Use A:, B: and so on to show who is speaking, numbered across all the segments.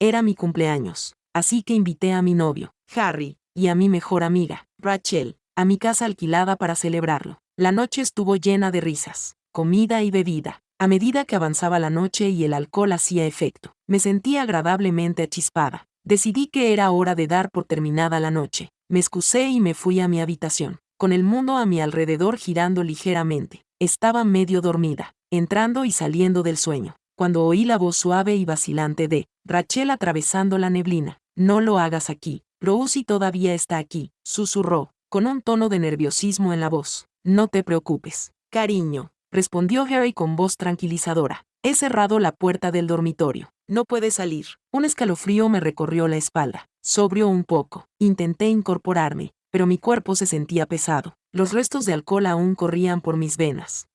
A: Era mi cumpleaños, así que invité a mi novio, Harry, y a mi mejor amiga, Rachel, a mi casa alquilada para celebrarlo. La noche estuvo llena de risas, comida y bebida. A medida que avanzaba la noche y el alcohol hacía efecto, me sentía agradablemente achispada. Decidí que era hora de dar por terminada la noche. Me excusé y me fui a mi habitación, con el mundo a mi alrededor girando ligeramente. Estaba medio dormida, entrando y saliendo del sueño, cuando oí la voz suave y vacilante de Rachel atravesando la neblina. No lo hagas aquí. Rosie todavía está aquí, susurró, con un tono de nerviosismo en la voz. No te preocupes, cariño, respondió Harry con voz tranquilizadora. He cerrado la puerta del dormitorio. No puedes salir. Un escalofrío me recorrió la espalda. Sobrió un poco. Intenté incorporarme, pero mi cuerpo se sentía pesado. Los restos de alcohol aún corrían por mis venas.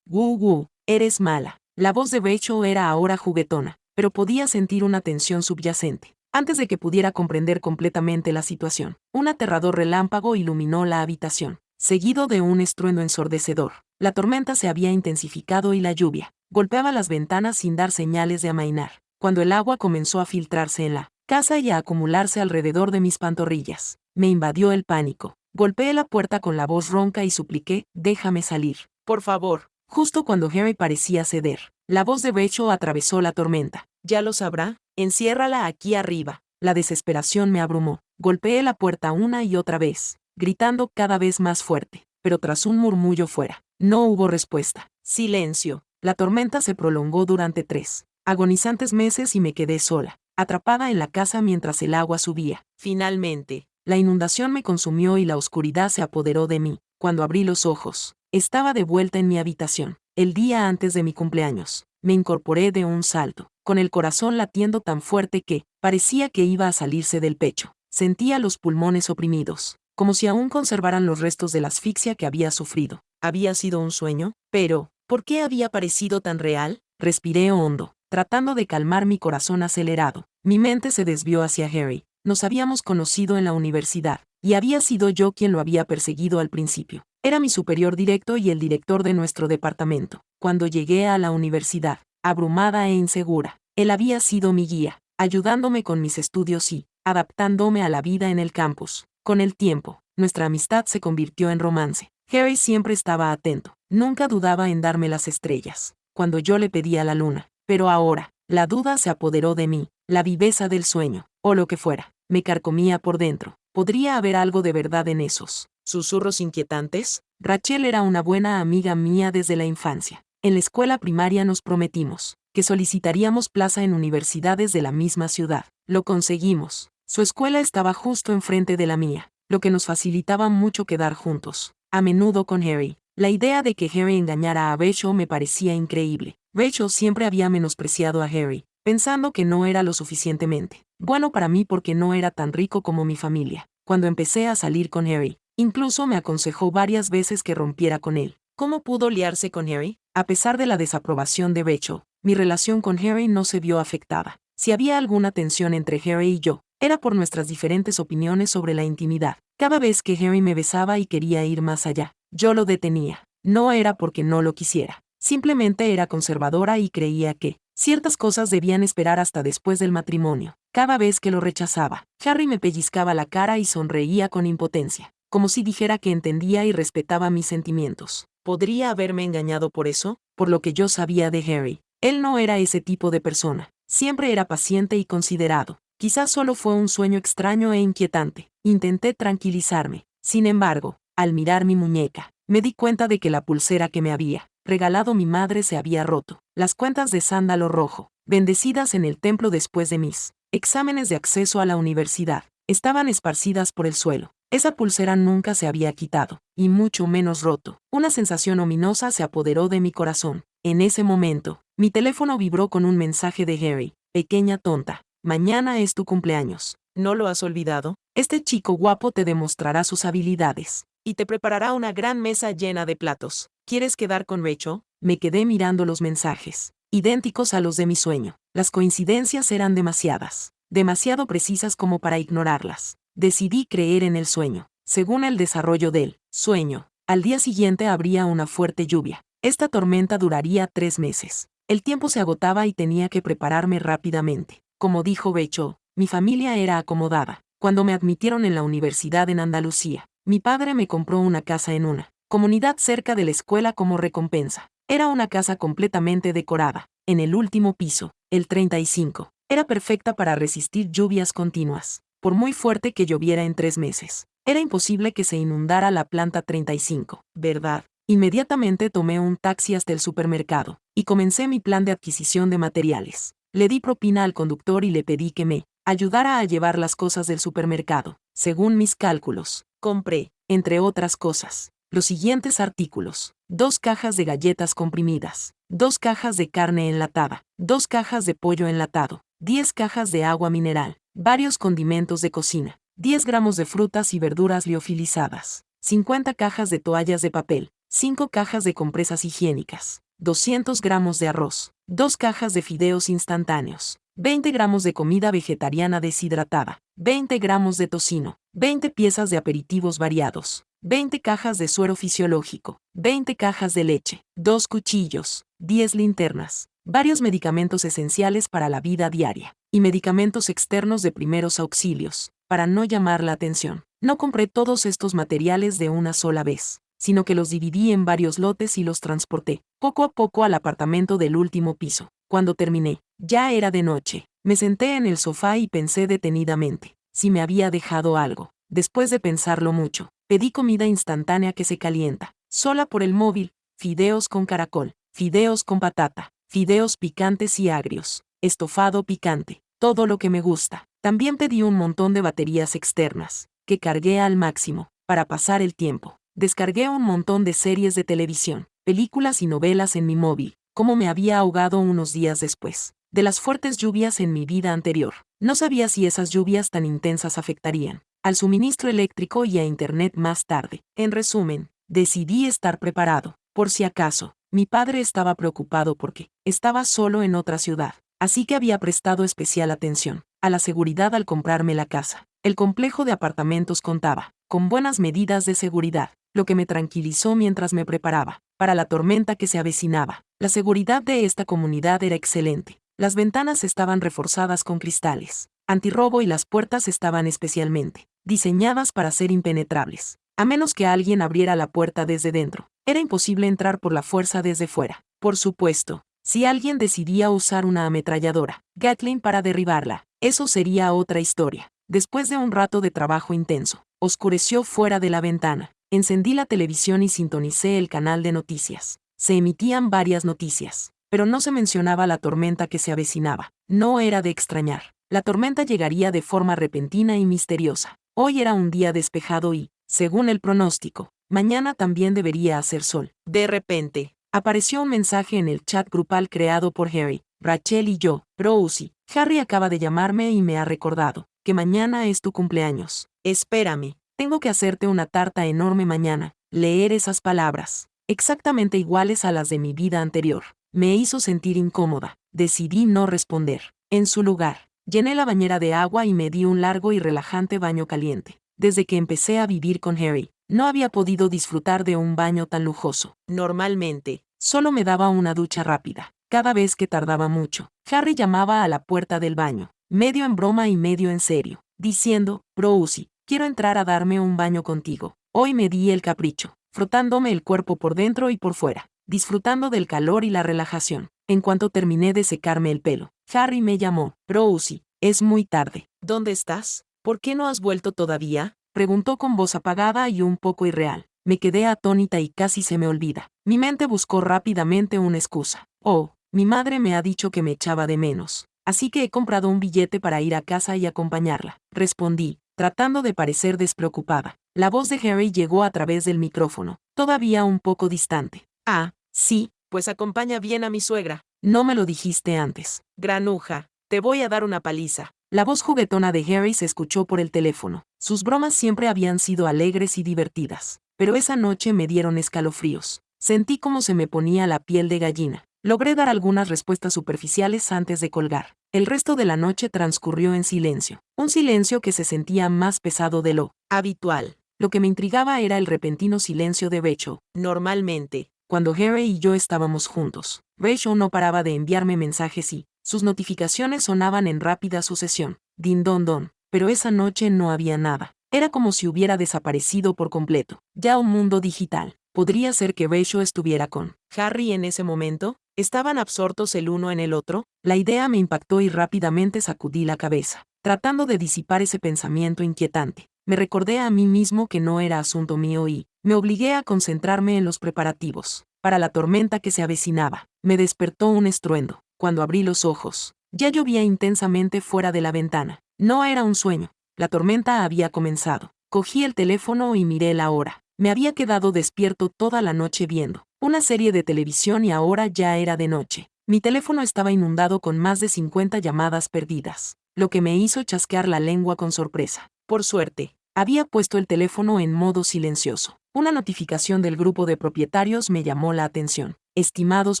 A: Eres mala. La voz de Rachel era ahora juguetona, pero podía sentir una tensión subyacente. Antes de que pudiera comprender completamente la situación, un aterrador relámpago iluminó la habitación, seguido de un estruendo ensordecedor. La tormenta se había intensificado y la lluvia golpeaba las ventanas sin dar señales de amainar, cuando el agua comenzó a filtrarse en la casa y a acumularse alrededor de mis pantorrillas. Me invadió el pánico. Golpeé la puerta con la voz ronca y supliqué, déjame salir. Por favor. Justo cuando Harry parecía ceder, la voz de Rachel atravesó la tormenta. Ya lo sabrá, enciérrala aquí arriba. La desesperación me abrumó. Golpeé la puerta una y otra vez, gritando cada vez más fuerte, pero tras un murmullo fuera, no hubo respuesta. Silencio. La tormenta se prolongó durante 3 agonizantes meses y me quedé sola, atrapada en la casa mientras el agua subía. Finalmente, la inundación me consumió y la oscuridad se apoderó de mí. Cuando abrí los ojos, estaba de vuelta en mi habitación, el día antes de mi cumpleaños. Me incorporé de un salto, con el corazón latiendo tan fuerte que parecía que iba a salirse del pecho. Sentía los pulmones oprimidos, como si aún conservaran los restos de la asfixia que había sufrido. ¿Había sido un sueño? Pero, ¿por qué había parecido tan real? Respiré hondo, tratando de calmar mi corazón acelerado. Mi mente se desvió hacia Harry. Nos habíamos conocido en la universidad, y había sido yo quien lo había perseguido al principio. Era mi superior directo y el director de nuestro departamento. Cuando llegué a la universidad, abrumada e insegura, él había sido mi guía, ayudándome con mis estudios y adaptándome a la vida en el campus. Con el tiempo, nuestra amistad se convirtió en romance. Harry siempre estaba atento, nunca dudaba en darme las estrellas, cuando yo le pedía la luna. Pero ahora, la duda se apoderó de mí, la viveza del sueño, o lo que fuera, me carcomía por dentro. ¿Podría haber algo de verdad en esos susurros inquietantes? Rachel era una buena amiga mía desde la infancia. En la escuela primaria nos prometimos que solicitaríamos plaza en universidades de la misma ciudad. Lo conseguimos. Su escuela estaba justo enfrente de la mía, lo que nos facilitaba mucho quedar juntos, a menudo con Harry. La idea de que Harry engañara a Rachel me parecía increíble. Rachel siempre había menospreciado a Harry, pensando que no era lo suficientemente bueno para mí porque no era tan rico como mi familia. Cuando empecé a salir con Harry, incluso me aconsejó varias veces que rompiera con él. ¿Cómo pudo liarse con Harry? A pesar de la desaprobación de Rachel, mi relación con Harry no se vio afectada. Si había alguna tensión entre Harry y yo, era por nuestras diferentes opiniones sobre la intimidad. Cada vez que Harry me besaba y quería ir más allá, yo lo detenía. No era porque no lo quisiera. Simplemente era conservadora y creía que ciertas cosas debían esperar hasta después del matrimonio. Cada vez que lo rechazaba, Harry me pellizcaba la cara y sonreía con impotencia, como si dijera que entendía y respetaba mis sentimientos. ¿Podría haberme engañado por eso? Por lo que yo sabía de Harry, él no era ese tipo de persona. Siempre era paciente y considerado. Quizás solo fue un sueño extraño e inquietante. Intenté tranquilizarme. Sin embargo, al mirar mi muñeca, me di cuenta de que la pulsera que me había regalado mi madre se había roto. Las cuentas de sándalo rojo, bendecidas en el templo después de mis exámenes de acceso a la universidad, estaban esparcidas por el suelo. Esa pulsera nunca se había quitado, y mucho menos roto. Una sensación ominosa se apoderó de mi corazón. En ese momento, mi teléfono vibró con un mensaje de Harry. Pequeña tonta, mañana es tu cumpleaños. ¿No lo has olvidado? Este chico guapo te demostrará sus habilidades y te preparará una gran mesa llena de platos. ¿Quieres quedar con Rachel? Me quedé mirando los mensajes, idénticos a los de mi sueño. Las coincidencias eran demasiadas, demasiado precisas como para ignorarlas. Decidí creer en el sueño. Según el desarrollo del sueño, al día siguiente habría una fuerte lluvia. Esta tormenta duraría 3 meses. El tiempo se agotaba y tenía que prepararme rápidamente. Como dijo Rachel, Mi familia era acomodada. Cuando me admitieron en la universidad en Andalucía, mi padre me compró una casa en una comunidad cerca de la escuela como recompensa. Era una casa completamente decorada. En el último piso, el 35, era perfecta para resistir lluvias continuas. Por muy fuerte que lloviera en 3 meses, era imposible que se inundara la planta 35, ¿verdad? Inmediatamente tomé un taxi hasta el supermercado y comencé mi plan de adquisición de materiales. Le di propina al conductor y le pedí que me ayudara a llevar las cosas del supermercado. Según mis cálculos, compré, entre otras cosas, los siguientes artículos: 2 cajas de galletas comprimidas, 2 cajas de carne enlatada, 2 cajas de pollo enlatado, 10 cajas de agua mineral, varios condimentos de cocina, 10 gramos de frutas y verduras liofilizadas, 50 cajas de toallas de papel, 5 cajas de compresas higiénicas, 200 gramos de arroz, 2 cajas de fideos instantáneos, 20 gramos de comida vegetariana deshidratada, 20 gramos de tocino, 20 piezas de aperitivos variados, 20 cajas de suero fisiológico, 20 cajas de leche, 2 cuchillos, 10 linternas, varios medicamentos esenciales para la vida diaria, y medicamentos externos de primeros auxilios, para no llamar la atención. No compré todos estos materiales de una sola vez, sino que los dividí en varios lotes y los transporté, poco a poco, al apartamento del último piso. Cuando terminé, ya era de noche. Me senté en el sofá y pensé detenidamente si me había dejado algo. Después de pensarlo mucho, pedí comida instantánea que se calienta, sola por el móvil: fideos con caracol, fideos con patata, fideos picantes y agrios, estofado picante, todo lo que me gusta. También pedí un montón de baterías externas, que cargué al máximo, para pasar el tiempo. Descargué un montón de series de televisión, películas y novelas en mi móvil. Como me había ahogado unos días después de las fuertes lluvias en mi vida anterior, no sabía si esas lluvias tan intensas afectarían al suministro eléctrico y a Internet más tarde. En resumen, decidí estar preparado, por si acaso. Mi padre estaba preocupado porque estaba solo en otra ciudad, así que había prestado especial atención a la seguridad al comprarme la casa. El complejo de apartamentos contaba con buenas medidas de seguridad, lo que me tranquilizó mientras me preparaba para la tormenta que se avecinaba. La seguridad de esta comunidad era excelente. Las ventanas estaban reforzadas con cristales antirrobo y las puertas estaban especialmente diseñadas para ser impenetrables, a menos que alguien abriera la puerta desde dentro. Era imposible entrar por la fuerza desde fuera. Por supuesto, si alguien decidía usar una ametralladora Gatling para derribarla, eso sería otra historia. Después de un rato de trabajo intenso, oscureció fuera de la ventana. Encendí la televisión y sintonicé el canal de noticias. Se emitían varias noticias, pero no se mencionaba la tormenta que se avecinaba. No era de extrañar. La tormenta llegaría de forma repentina y misteriosa. Hoy era un día despejado y, según el pronóstico, mañana también debería hacer sol. De repente, apareció un mensaje en el chat grupal creado por Harry, Rachel y yo. Rosie, Harry acaba de llamarme y me ha recordado que mañana es tu cumpleaños. Espérame, tengo que hacerte una tarta enorme mañana. Leer esas palabras, exactamente iguales a las de mi vida anterior, me hizo sentir incómoda. Decidí no responder. En su lugar, llené la bañera de agua y me di un largo y relajante baño caliente. Desde que empecé a vivir con Harry, no había podido disfrutar de un baño tan lujoso. Normalmente, solo me daba una ducha rápida. Cada vez que tardaba mucho, Harry llamaba a la puerta del baño, medio en broma y medio en serio, diciendo: Rosie, quiero entrar a darme un baño contigo. Hoy me di el capricho, frotándome el cuerpo por dentro y por fuera, disfrutando del calor y la relajación. En cuanto terminé de secarme el pelo, Harry me llamó: Rosie, es muy tarde. ¿Dónde estás? ¿Por qué no has vuelto todavía?, preguntó con voz apagada y un poco irreal. Me quedé atónita y casi se me olvida. Mi mente buscó rápidamente una excusa. Oh, mi madre me ha dicho que me echaba de menos, así que he comprado un billete para ir a casa y acompañarla, respondí, tratando de parecer despreocupada. La voz de Harry llegó a través del micrófono, todavía un poco distante. Ah, sí, pues acompaña bien a mi suegra. No me lo dijiste antes. Granuja, te voy a dar una paliza. La voz juguetona de Harry se escuchó por el teléfono. Sus bromas siempre habían sido alegres y divertidas, pero esa noche me dieron escalofríos. Sentí como se me ponía la piel de gallina. Logré dar algunas respuestas superficiales antes de colgar. El resto de la noche transcurrió en silencio. Un silencio que se sentía más pesado de lo habitual. Lo que me intrigaba era el repentino silencio de Rachel. Normalmente, cuando Harry y yo estábamos juntos, Rachel no paraba de enviarme mensajes y Sus notificaciones sonaban en rápida sucesión. Din don don. Pero esa noche no había nada. Era como si hubiera desaparecido por completo. Ya un mundo digital. ¿Podría ser que Rachel estuviera con Harry en ese momento? ¿Estaban absortos el uno en el otro? La idea me impactó y rápidamente sacudí la cabeza, tratando de disipar ese pensamiento inquietante. Me recordé a mí mismo que no era asunto mío y me obligué a concentrarme en los preparativos para la tormenta que se avecinaba. Me despertó un estruendo. Cuando abrí los ojos, ya llovía intensamente fuera de la ventana. No era un sueño. La tormenta había comenzado. Cogí el teléfono y miré la hora. Me había quedado despierto toda la noche viendo una serie de televisión y ahora ya era de noche. Mi teléfono estaba inundado con más de 50 llamadas perdidas, lo que me hizo chasquear la lengua con sorpresa. Por suerte, había puesto el teléfono en modo silencioso. Una notificación del grupo de propietarios me llamó la atención. Estimados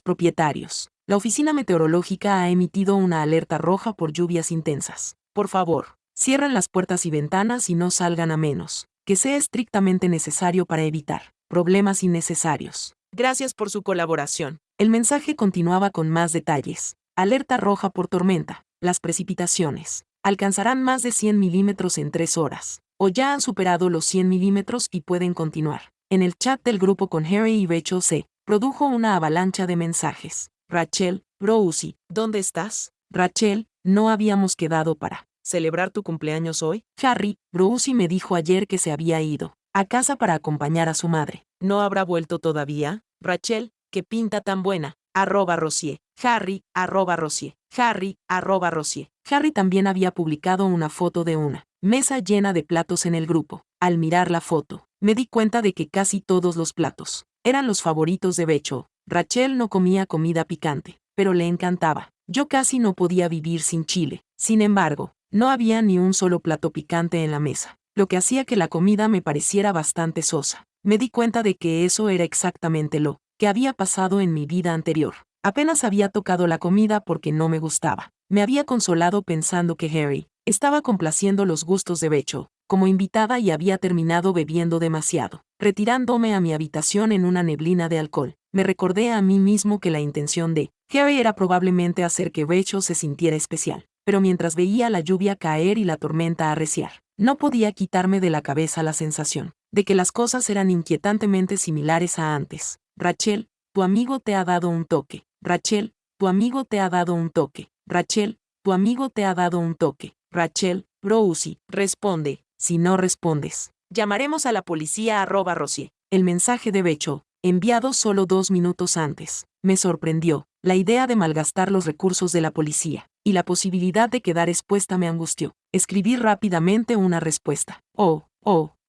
A: propietarios, la oficina meteorológica ha emitido una alerta roja por lluvias intensas. Por favor, cierren las puertas y ventanas y no salgan a menos que sea estrictamente necesario para evitar problemas innecesarios. Gracias por su colaboración. El mensaje continuaba con más detalles. Alerta roja por tormenta. Las precipitaciones alcanzarán más de 100 milímetros en 3 horas, o ya han superado los 100 milímetros y pueden continuar. En el chat del grupo con Harry y Rachel se produjo una avalancha de mensajes. Rachel, Rosie, ¿dónde estás? Rachel, no habíamos quedado para celebrar tu cumpleaños hoy. Harry, Rosie me dijo ayer que se había ido a casa para acompañar a su madre. ¿No habrá vuelto todavía? Rachel, qué pinta tan buena. @Rosie. Harry, @Rosie. Harry, @Rosie. Harry también había publicado una foto de una mesa llena de platos en el grupo. Al mirar la foto, me di cuenta de que casi todos los platos eran los favoritos de Rachel. Rachel no comía comida picante, pero le encantaba. Yo casi no podía vivir sin chile. Sin embargo, no había ni un solo plato picante en la mesa, lo que hacía que la comida me pareciera bastante sosa. Me di cuenta de que eso era exactamente lo que había pasado en mi vida anterior. Apenas había tocado la comida porque no me gustaba. Me había consolado pensando que Harry estaba complaciendo los gustos de Rachel como invitada y había terminado bebiendo demasiado. Retirándome a mi habitación en una neblina de alcohol, me recordé a mí mismo que la intención de Harry era probablemente hacer que Rachel se sintiera especial. Pero mientras veía la lluvia caer y la tormenta arreciar, no podía quitarme de la cabeza la sensación de que las cosas eran inquietantemente similares a antes. Rachel, tu amigo te ha dado un toque. Rachel, tu amigo te ha dado un toque. Rachel, tu amigo te ha dado un toque. Rachel, Rosie, responde. Si no respondes, llamaremos a la policía @Rosie. El mensaje de Rachel, enviado solo 2 minutos antes, me sorprendió. La idea de malgastar los recursos de la policía y la posibilidad de quedar expuesta me angustió. Escribí rápidamente una respuesta. Oh,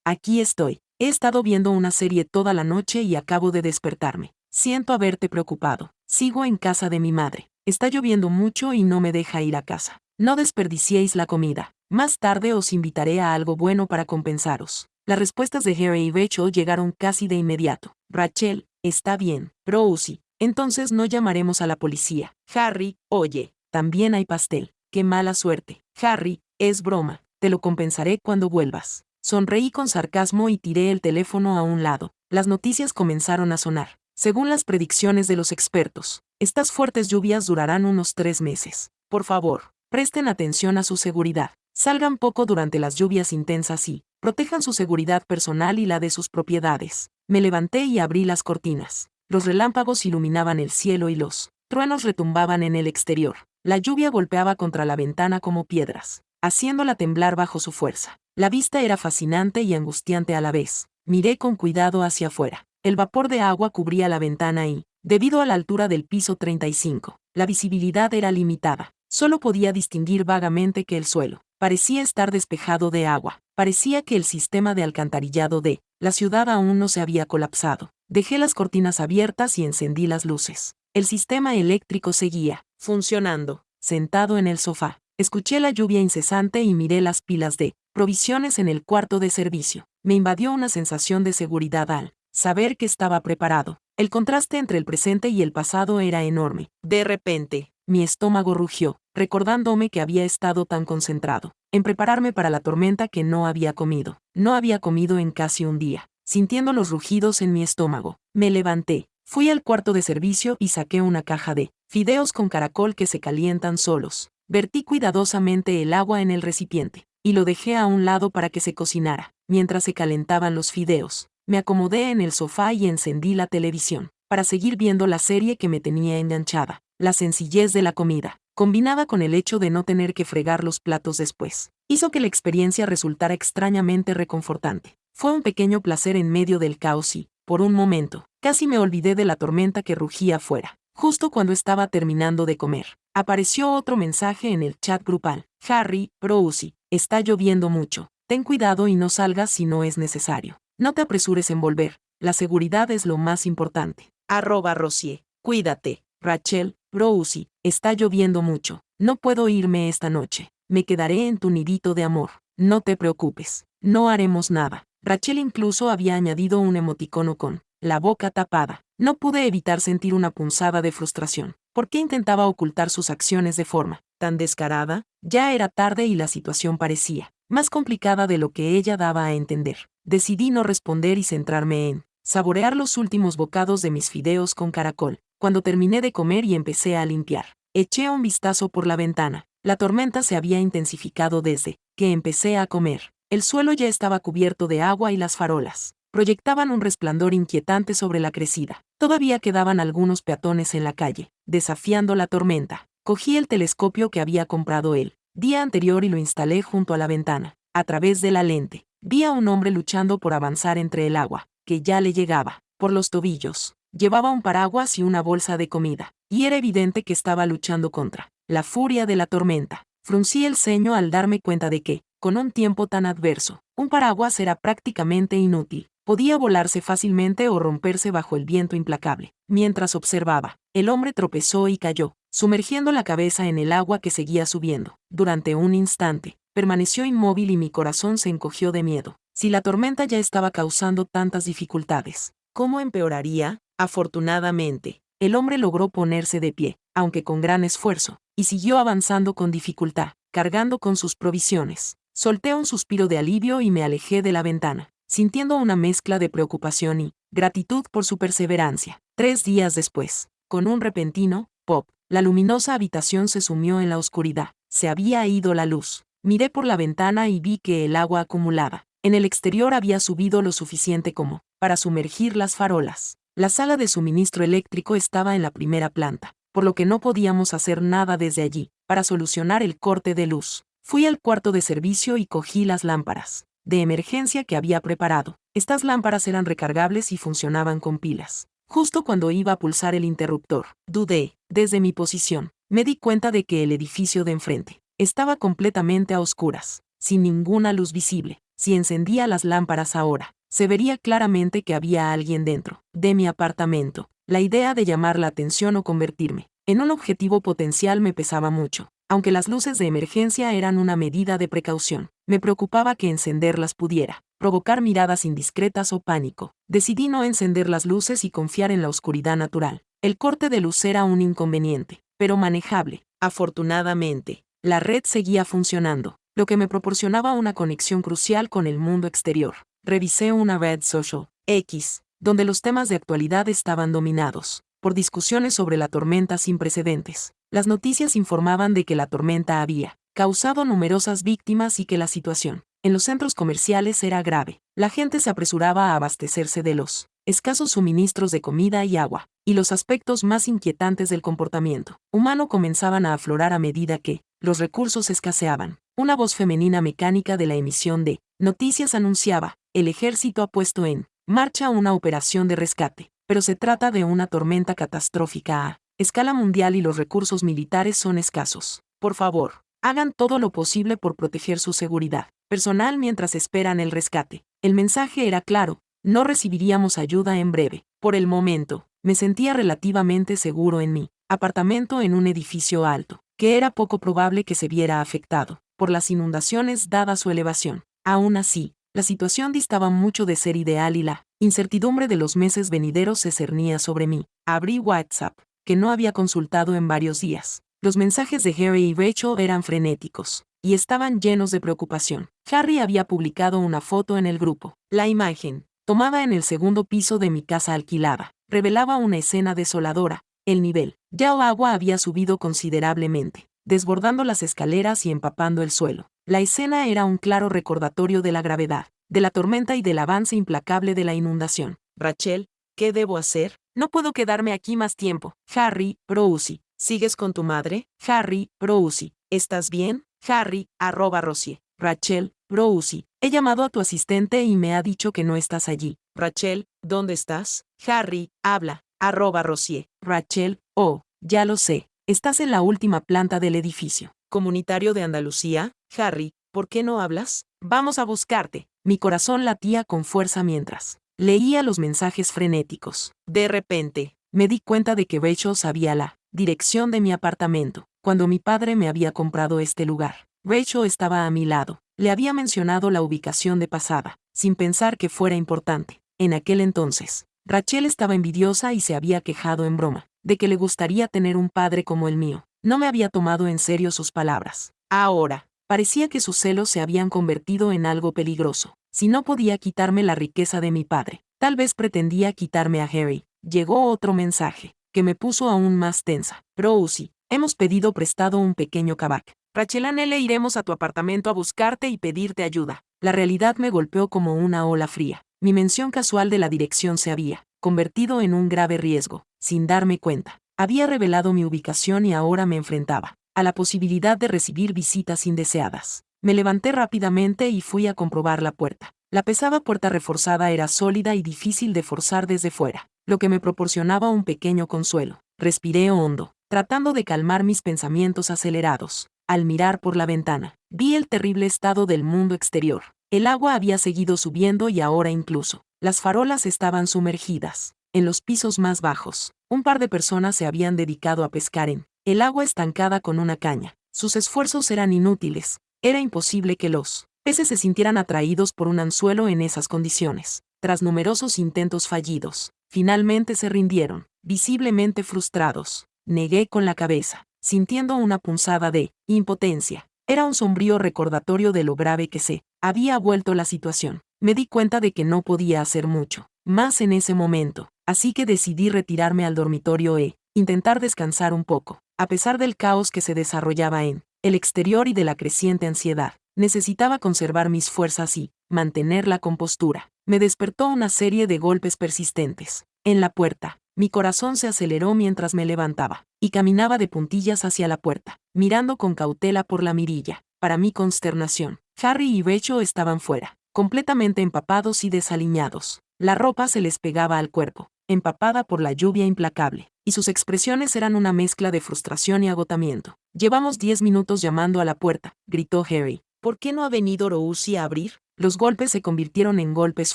A: aquí estoy. He estado viendo una serie toda la noche y acabo de despertarme. Siento haberte preocupado. Sigo en casa de mi madre. Está lloviendo mucho y no me deja ir a casa. No desperdiciéis la comida. Más tarde os invitaré a algo bueno para compensaros. Las respuestas de Harry y Rachel llegaron casi de inmediato. Rachel, está bien. Rosie, entonces no llamaremos a la policía. Harry, oye, también hay pastel. Qué mala suerte. Harry, es broma. Te lo compensaré cuando vuelvas. Sonreí con sarcasmo y tiré el teléfono a un lado. Las noticias comenzaron a sonar. Según las predicciones de los expertos, estas fuertes lluvias durarán unos 3 meses. Por favor, presten atención a su seguridad. Salgan poco durante las lluvias intensas y protejan su seguridad personal y la de sus propiedades. Me levanté y abrí las cortinas. Los relámpagos iluminaban el cielo y los truenos retumbaban en el exterior. La lluvia golpeaba contra la ventana como piedras, haciéndola temblar bajo su fuerza. La vista era fascinante y angustiante a la vez. Miré con cuidado hacia afuera. El vapor de agua cubría la ventana y, debido a la altura del piso 35, la visibilidad era limitada. Solo podía distinguir vagamente que el suelo parecía estar despejado de agua. Parecía que el sistema de alcantarillado de la ciudad aún no se había colapsado. Dejé las cortinas abiertas y encendí las luces. El sistema eléctrico seguía funcionando. Sentado en el sofá, escuché la lluvia incesante y miré las pilas de provisiones en el cuarto de servicio. Me invadió una sensación de seguridad al saber que estaba preparado. El contraste entre el presente y el pasado era enorme. De repente, mi estómago rugió, recordándome que había estado tan concentrado en prepararme para la tormenta que no había comido. No había comido en casi un día. Sintiendo los rugidos en mi estómago, me levanté. Fui al cuarto de servicio y saqué una caja de fideos con caracol que se calientan solos. Vertí cuidadosamente el agua en el recipiente y lo dejé a un lado para que se cocinara. Mientras se calentaban los fideos, me acomodé en el sofá y encendí la televisión para seguir viendo la serie que me tenía enganchada. La sencillez de la comida, combinada con el hecho de no tener que fregar los platos después, hizo que la experiencia resultara extrañamente reconfortante. Fue un pequeño placer en medio del caos y, por un momento, casi me olvidé de la tormenta que rugía afuera. Justo cuando estaba terminando de comer, apareció otro mensaje en el chat grupal. Harry, Rosie, está lloviendo mucho. Ten cuidado y no salgas si no es necesario. No te apresures en volver. La seguridad es lo más importante. @Rosie, cuídate. Rachel, Rosie, está lloviendo mucho. No puedo irme esta noche. Me quedaré en tu nidito de amor. No te preocupes. No haremos nada. Rachel incluso había añadido un emoticono con la boca tapada. No pude evitar sentir una punzada de frustración. ¿Por qué intentaba ocultar sus acciones de forma tan descarada? Ya era tarde y la situación parecía más complicada de lo que ella daba a entender. Decidí no responder y centrarme en saborear los últimos bocados de mis fideos con caracol. Cuando terminé de comer y empecé a limpiar, eché un vistazo por la ventana. La tormenta se había intensificado desde que empecé a comer. El suelo ya estaba cubierto de agua y las farolas proyectaban un resplandor inquietante sobre la crecida. Todavía quedaban algunos peatones en la calle, desafiando la tormenta. Cogí el telescopio que había comprado el día anterior y lo instalé junto a la ventana. A través de la lente, vi a un hombre luchando por avanzar entre el agua, que ya le llegaba por los tobillos. Llevaba un paraguas y una bolsa de comida, y era evidente que estaba luchando contra la furia de la tormenta. Fruncí el ceño al darme cuenta de que, con un tiempo tan adverso, un paraguas era prácticamente inútil. Podía volarse fácilmente o romperse bajo el viento implacable. Mientras observaba, el hombre tropezó y cayó, sumergiendo la cabeza en el agua que seguía subiendo. Durante un instante, permaneció inmóvil y mi corazón se encogió de miedo. Si la tormenta ya estaba causando tantas dificultades, ¿cómo empeoraría? Afortunadamente, el hombre logró ponerse de pie, aunque con gran esfuerzo, y siguió avanzando con dificultad, cargando con sus provisiones. Solté un suspiro de alivio y me alejé de la ventana, sintiendo una mezcla de preocupación y gratitud por su perseverancia. 3 días después, con un repentino pop, la luminosa habitación se sumió en la oscuridad. Se había ido la luz. Miré por la ventana y vi que el agua acumulada en el exterior había subido lo suficiente como para sumergir las farolas. La sala de suministro eléctrico estaba en la primera planta, por lo que no podíamos hacer nada desde allí para solucionar el corte de luz. Fui al cuarto de servicio y cogí las lámparas de emergencia que había preparado. Estas lámparas eran recargables y funcionaban con pilas. Justo cuando iba a pulsar el interruptor, dudé. Desde mi posición, me di cuenta de que el edificio de enfrente estaba completamente a oscuras, sin ninguna luz visible. Si encendía las lámparas ahora, se vería claramente que había alguien dentro de mi apartamento. La idea de llamar la atención o convertirme en un objetivo potencial me pesaba mucho. Aunque las luces de emergencia eran una medida de precaución, me preocupaba que encenderlas pudiera provocar miradas indiscretas o pánico. Decidí no encender las luces y confiar en la oscuridad natural. El corte de luz era un inconveniente, pero manejable. Afortunadamente, la red seguía funcionando, lo que me proporcionaba una conexión crucial con el mundo exterior. Revisé una red social, X, donde los temas de actualidad estaban dominados por discusiones sobre la tormenta sin precedentes. Las noticias informaban de que la tormenta había causado numerosas víctimas y que la situación en los centros comerciales era grave. La gente se apresuraba a abastecerse de los escasos suministros de comida y agua, y los aspectos más inquietantes del comportamiento humano comenzaban a aflorar a medida que los recursos escaseaban. Una voz femenina mecánica de la emisión de noticias anunciaba: el ejército ha puesto en marcha una operación de rescate, pero se trata de una tormenta catastrófica a escala mundial y los recursos militares son escasos. Por favor, hagan todo lo posible por proteger su seguridad personal mientras esperan el rescate. El mensaje era claro: no recibiríamos ayuda en breve. Por el momento, me sentía relativamente seguro en mi apartamento en un edificio alto, que era poco probable que se viera afectado por las inundaciones dada su elevación. Aún así, la situación distaba mucho de ser ideal y la incertidumbre de los meses venideros se cernía sobre mí. Abrí WhatsApp, que no había consultado en varios días. Los mensajes de Harry y Rachel eran frenéticos y estaban llenos de preocupación. Harry había publicado una foto en el grupo. La imagen, tomada en el segundo piso de mi casa alquilada, revelaba una escena desoladora. El nivel del agua había subido considerablemente, desbordando las escaleras y empapando el suelo. La escena era un claro recordatorio de la gravedad, de la tormenta y del avance implacable de la inundación. Rachel, ¿qué debo hacer? No puedo quedarme aquí más tiempo. Harry, Rosie, ¿sigues con tu madre? Harry, Rosie, ¿estás bien? Harry, @Rosie. Rachel, Rosie, he llamado a tu asistente y me ha dicho que no estás allí. Rachel, ¿dónde estás? Harry, habla, @Rosie. Rachel, oh, ya lo sé, estás en la última planta del edificio comunitario de Andalucía. Harry, ¿por qué no hablas? Vamos a buscarte. Mi corazón latía con fuerza mientras leía los mensajes frenéticos. De repente, me di cuenta de que Rachel sabía la dirección de mi apartamento. Cuando mi padre me había comprado este lugar, Rachel estaba a mi lado. Le había mencionado la ubicación de pasada, sin pensar que fuera importante. En aquel entonces, Rachel estaba envidiosa y se había quejado en broma de que le gustaría tener un padre como el mío. No me había tomado en serio sus palabras. Ahora, parecía que sus celos se habían convertido en algo peligroso. Si no podía quitarme la riqueza de mi padre, tal vez pretendía quitarme a Harry. Llegó otro mensaje, que me puso aún más tensa. Rosie, hemos pedido prestado un pequeño kayak. Rachel Anele, iremos a tu apartamento a buscarte y pedirte ayuda. La realidad me golpeó como una ola fría. Mi mención casual de la dirección se había convertido en un grave riesgo, sin darme cuenta. Había revelado mi ubicación y ahora me enfrentaba a la posibilidad de recibir visitas indeseadas. Me levanté rápidamente y fui a comprobar la puerta. La pesada puerta reforzada era sólida y difícil de forzar desde fuera, lo que me proporcionaba un pequeño consuelo. Respiré hondo, tratando de calmar mis pensamientos acelerados. Al mirar por la ventana, vi el terrible estado del mundo exterior. El agua había seguido subiendo y ahora incluso las farolas estaban sumergidas. En los pisos más bajos, un par de personas se habían dedicado a pescar en el agua estancada con una caña. Sus esfuerzos eran inútiles. Era imposible que los peces se sintieran atraídos por un anzuelo en esas condiciones. Tras numerosos intentos fallidos, finalmente se rindieron, visiblemente frustrados. Negué con la cabeza, sintiendo una punzada de impotencia. Era un sombrío recordatorio de lo grave que se había vuelto la situación. Me di cuenta de que no podía hacer mucho más en ese momento, así que decidí retirarme al dormitorio e intentar descansar un poco. A pesar del caos que se desarrollaba en el exterior y de la creciente ansiedad, necesitaba conservar mis fuerzas y mantener la compostura. Me despertó una serie de golpes persistentes. En la puerta, mi corazón se aceleró mientras me levantaba, y caminaba de puntillas hacia la puerta, mirando con cautela por la mirilla. Para mi consternación, Harry y Rachel estaban fuera, completamente empapados y desaliñados. La ropa se les pegaba al cuerpo, empapada por la lluvia implacable, y sus expresiones eran una mezcla de frustración y agotamiento. Llevamos 10 minutos llamando a la puerta, gritó Harry. ¿Por qué no ha venido Rosie a abrir? Los golpes se convirtieron en golpes